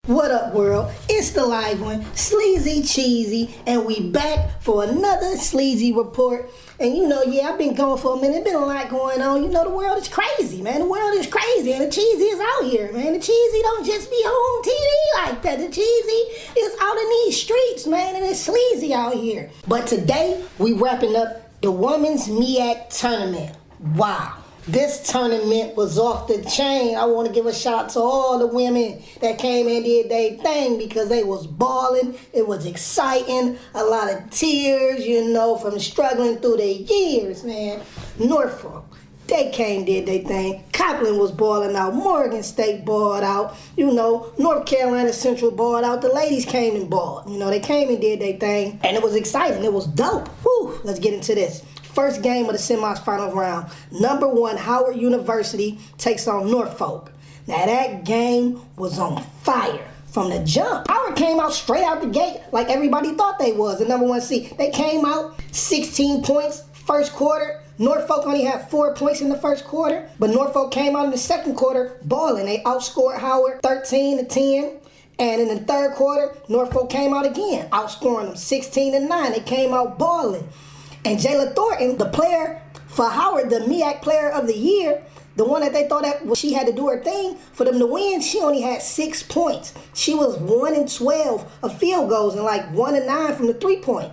What up, world? It's the live one, Sleazy Cheesy, and we back for another Sleazy report. And you know, yeah, I've been gone for a minute. Been a lot going on. You know, the world is crazy, man. The world is crazy, and the Cheesy is out here, man. The Cheesy don't just be on TV like that. The Cheesy is out in these streets, man, and it's Sleazy out here. But today, we wrapping up the women's MEAC tournament. Wow. This tournament was off the chain. I want to give a shout out to all the women that came and did their thing because they was balling. It was exciting. A lot of tears, you know, from struggling through their years, man. Norfolk, they came, did their thing. Copland was balling out. Morgan State balled out. You know, North Carolina Central balled out. The ladies came and balled. You know, they came and did their thing. And it was exciting. It was dope. Whew, let's get into this. First game of the semifinals round. Number 1, Howard University takes on Norfolk. Now that game was on fire from the jump. Howard came out straight out the gate like everybody thought they was, the number 1 seed. They came out 16 points first quarter. Norfolk only had 4 points in the first quarter, but Norfolk came out in the second quarter balling. They outscored Howard 13-10. And in the third quarter, Norfolk came out again, outscoring them 16-9. They came out balling. And Jayla Thornton, the player for Howard, the MEAC player of the year, the one that they thought that she had to do her thing for them to win, she only had 6 points. She was 1-12 of field goals and like 1-9 from the 3-point.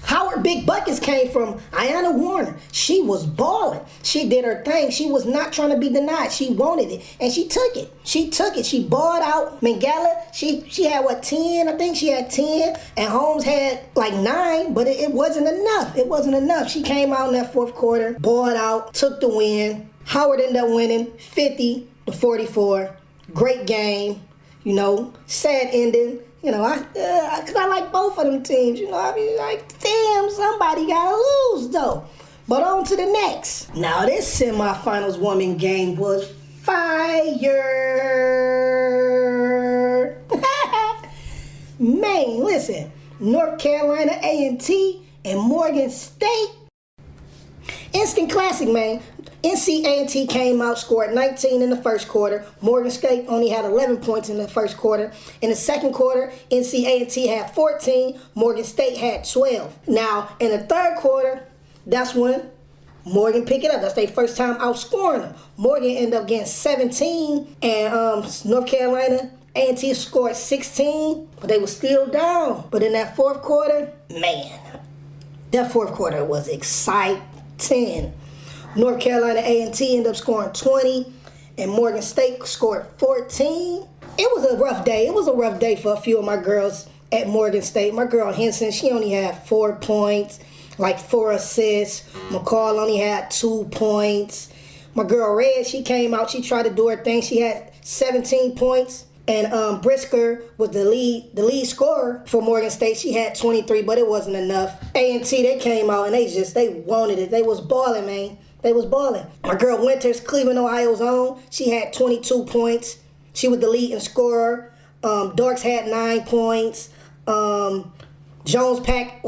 Howard big buckets came from Ayanna Warner. She was balling. She did her thing. She was not trying to be denied. She wanted it, and she took it. She took it. She balled out. Mangala, she had, what, 10? I think she had 10, and Holmes had like 9, but it wasn't enough. It wasn't enough. She came out in that fourth quarter, balled out, took the win. Howard ended up winning 50-44. Great game. You know, sad ending. You know, cause I like both of them teams. You know, I be like, damn, somebody gotta lose though. But on to the next. Now this semifinals woman game was fire. Man, listen, North Carolina A&T and Morgan State. Instant classic, man. NC A&T came out, scored 19 in the first quarter. Morgan State only had 11 points in the first quarter. In the second quarter, NC A&T had 14. Morgan State had 12. Now, in the third quarter, that's when Morgan picked it up. That's their first time outscoring them. Morgan ended up getting 17, and North Carolina A&T scored 16, but they were still down. But in that fourth quarter, man, that fourth quarter was exciting. North Carolina A&T ended up scoring 20, and Morgan State scored 14. It was a rough day. It was a rough day for a few of my girls at Morgan State. My girl Henson, she only had 4 points, like 4 assists. McCall only had 2 points. My girl Red, she came out, she tried to do her thing. She had 17 points. And Brisker was the lead scorer for Morgan State. She had 23, but it wasn't enough. A&T, they came out and they wanted it. They was balling, man. They was balling. My girl Winters, Cleveland, Ohio's own, she had 22 points. She was the leading scorer. Dorks had 9 points. Jones Pack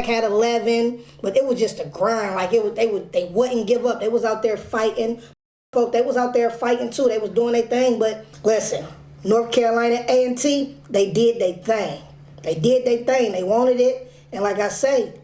had 11, but it was just a grind. Like they wouldn't give up. They was out there fighting. Folk, they was out there fighting too. They was doing their thing. But listen, North Carolina A&T, they did their thing. They did their thing. They wanted it, and like I say,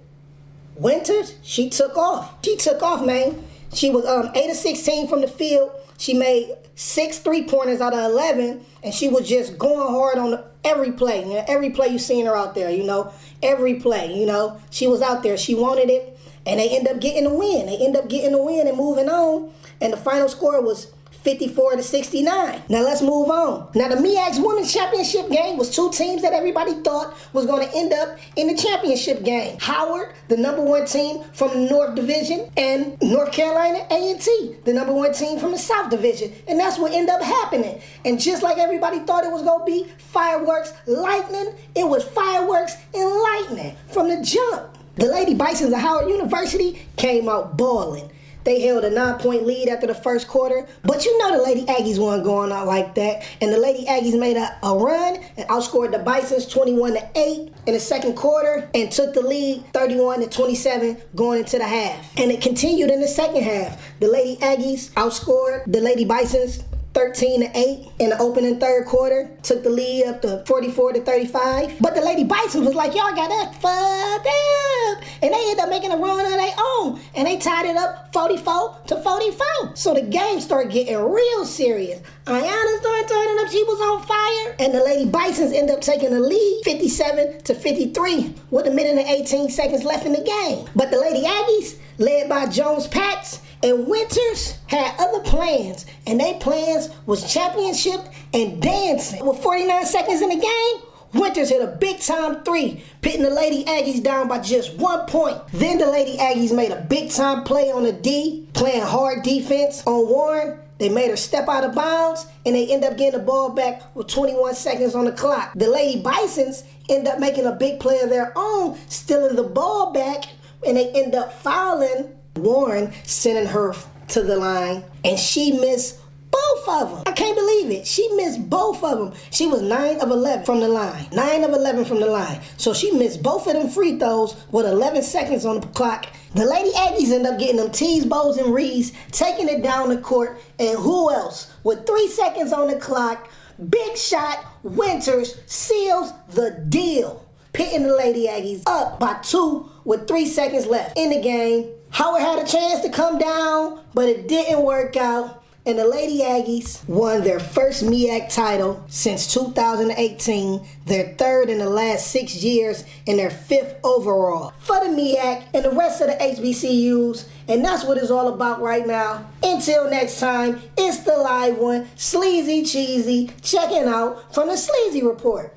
Winters, she took off. She took off, man. She was 8-16 from the field. She made 6 3-pointers out of 11, and she was just going hard on every play. You know, every play you seen her out there, you know. Every play, you know. She was out there. She wanted it, and they ended up getting the win. They ended up getting the win and moving on, and the final score was 54-69. Now let's move on. Now the MEAC's Women's Championship game was 2 teams that everybody thought was going to end up in the championship game. Howard, the number 1 team from the North Division, and North Carolina A&T, the number 1 team from the South Division. And that's what ended up happening. And just like everybody thought it was going to be fireworks, lightning, it was fireworks and lightning from the jump. The Lady Bisons of Howard University came out balling. They held a 9-point lead after the first quarter. But you know the Lady Aggies weren't going out like that. And the Lady Aggies made a run and outscored the Bisons 21-8 in the second quarter and took the lead 31-27 going into the half. And it continued in the second half. The Lady Aggies outscored the Lady Bisons 13-8 in the opening third quarter, took the lead up to 44-35. But the Lady Bisons was like, y'all got that fucked up. And they ended up making a run of their own. And they tied it up 44-44. So the game started getting real serious. Ayana started turning up. She was on fire. And the Lady Bisons ended up taking the lead 57-53 with 1:18 seconds left in the game. But the Lady Aggies, led by Jones-Pats and Winters, had other plans. And their plans was championship and dancing. With 49 seconds in the game, Winters hit a big-time three, pitting the Lady Aggies down by just 1 point. Then the Lady Aggies made a big-time play on the D, playing hard defense on Warren. They made her step out of bounds, and they end up getting the ball back with 21 seconds on the clock. The Lady Bisons end up making a big play of their own, stealing the ball back, and they end up fouling Warren, sending her to the line, and she missed both of them. I can't believe it. She missed both of them. She was 9 of 11 from the line. 9 of 11 from the line. So she missed both of them free throws with 11 seconds on the clock. The Lady Aggies end up getting them tees, bows, and reeds, taking it down the court. And who else? With 3 seconds on the clock, big shot, Winters seals the deal, pitting the Lady Aggies up by 2 with 3 seconds left in the game. Howard had a chance to come down, but it didn't work out. And the Lady Aggies won their first MEAC title since 2018, their third in the last 6 years, and their 5th overall for the MEAC and the rest of the HBCUs. And that's what it's all about right now. Until next time, it's the live one, Sleazy Cheesy, checking out from the Sleazy Report.